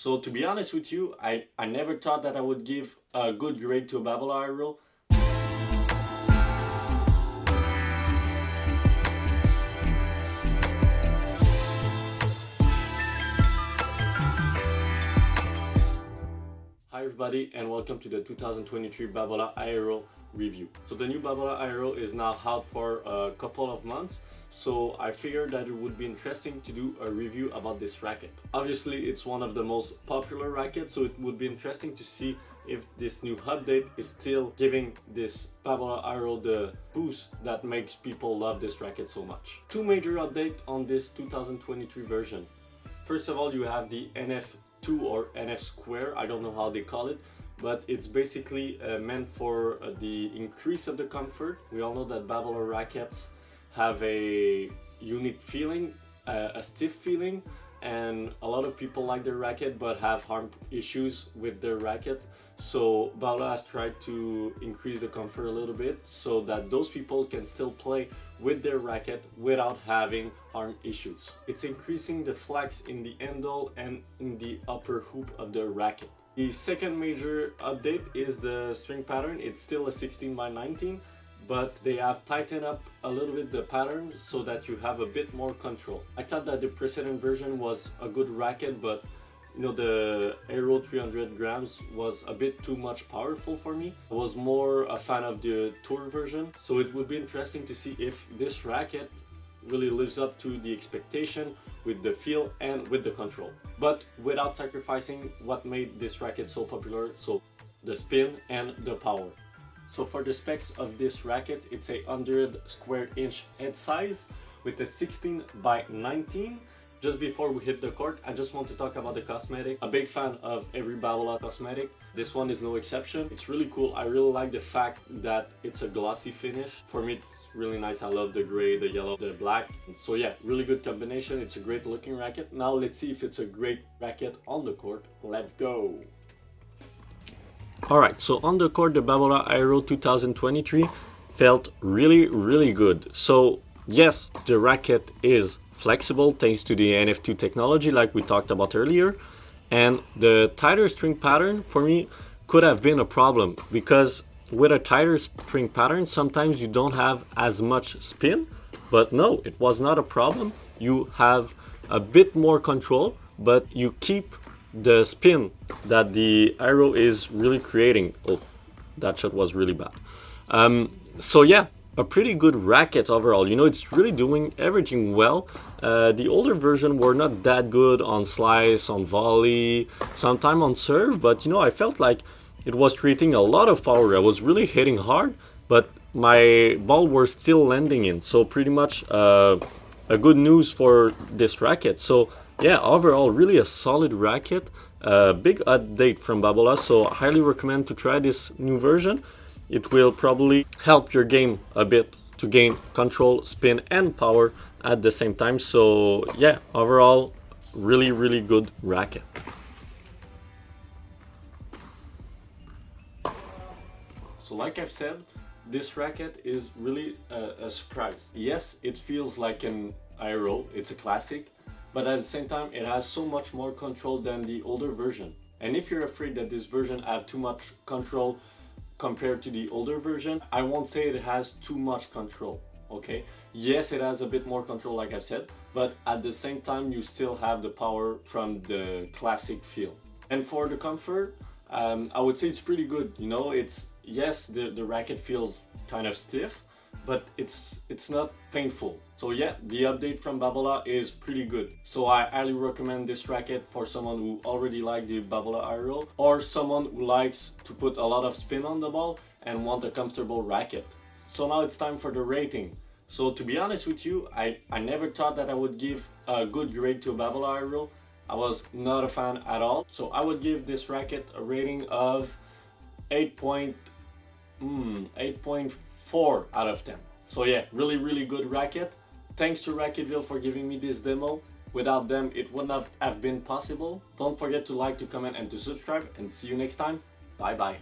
So to be honest with you, I never thought that I would give a good grade to a Babolat Aero. Hi everybody and welcome to the 2023 Babolat Aero review. So the new Babolat Aero is now out for a couple of months, so I figured that it would be interesting to do a review about this racket. Obviously it's one of the most popular rackets, so it would be interesting to see if this new update is still giving this Babolat Aero the boost that makes people love this racket so much. Two major updates on this 2023 version. First of all, you have the NF2 or NF square, I don't know how they call it, but it's basically meant for the increase of the comfort. We all know that Babolat rackets have a unique feeling, a stiff feeling, and a lot of people like their racket but have harm issues with their racket. So Babolat has tried to increase the comfort a little bit so that those people can still play with their racket without having arm issues. It's increasing the flex in the handle and in the upper hoop of the racket. The second major update is the string pattern. It's still a 16x19, but they have tightened up a little bit the pattern so that you have a bit more control. I thought that the precedent version was a good racket, but you know, the Aero 300 grams was a bit too much powerful for me. I was more a fan of the Tour version, so it would be interesting to see if this racket really lives up to the expectation with the feel and with the control, but without sacrificing what made this racket so popular, so the spin and the power. So for the specs of this racket, it's a 100 square inch head size with a 16x19. Just before we hit the court, I just want to talk about the cosmetic. A big fan of every Babolat cosmetic. This one is no exception. It's really cool. I really like the fact that it's a glossy finish. For me, it's really nice. I love the gray, the yellow, the black. So yeah, really good combination. It's a great looking racket. Now let's see if it's a great racket on the court. Let's go. Alright, so on the court, the Babolat Aero 2023 felt really good. So yes, the racket is flexible thanks to the NF2 technology like we talked about earlier, and the tighter string pattern for me could have been a problem because with a tighter string pattern sometimes you don't have as much spin, but no, it was not a problem. You have a bit more control, but you keep the spin that the Aero is really creating. Oh, that shot was really bad. So yeah, a pretty good racket overall. You know, it's really doing everything well. The older version were not that good on slice, on volley, sometime on serve, but you know, I felt like it was creating a lot of power. I was really hitting hard, but my ball were still landing in. So pretty much a good news for this racket. So yeah, overall really a solid racket. Big update from Babolat, so I highly recommend to try this new version. It will probably help your game a bit to gain control, spin and power at the same time. So yeah, overall really good racket. So like I've said, this racket is really a surprise. Yes, it feels like an Aero, it's a classic, but at the same time it has so much more control than the older version. And if you're afraid that this version have too much control compared to the older version, I won't say it has too much control, okay? Yes, it has a bit more control like I said, but at the same time you still have the power from the classic feel. And for the comfort, I would say it's pretty good. You know, it's, yes, the racket feels kind of stiff, but it's not painful. So yeah, the update from Babolat is pretty good. So I highly recommend this racket for someone who already likes the Babolat Aero, or someone who likes to put a lot of spin on the ball and want a comfortable racket. So now it's time for the rating. So to be honest with you, I never thought that I would give a good grade to a Babolat Aero. I was not a fan at all. So I would give this racket a rating of 8.4 out of 10. So yeah, really good racket. Thanks to Racquet Volkl for giving me this demo. Without them, it would not have been possible. Don't forget to like, to comment and to subscribe, and see you next time. Bye bye.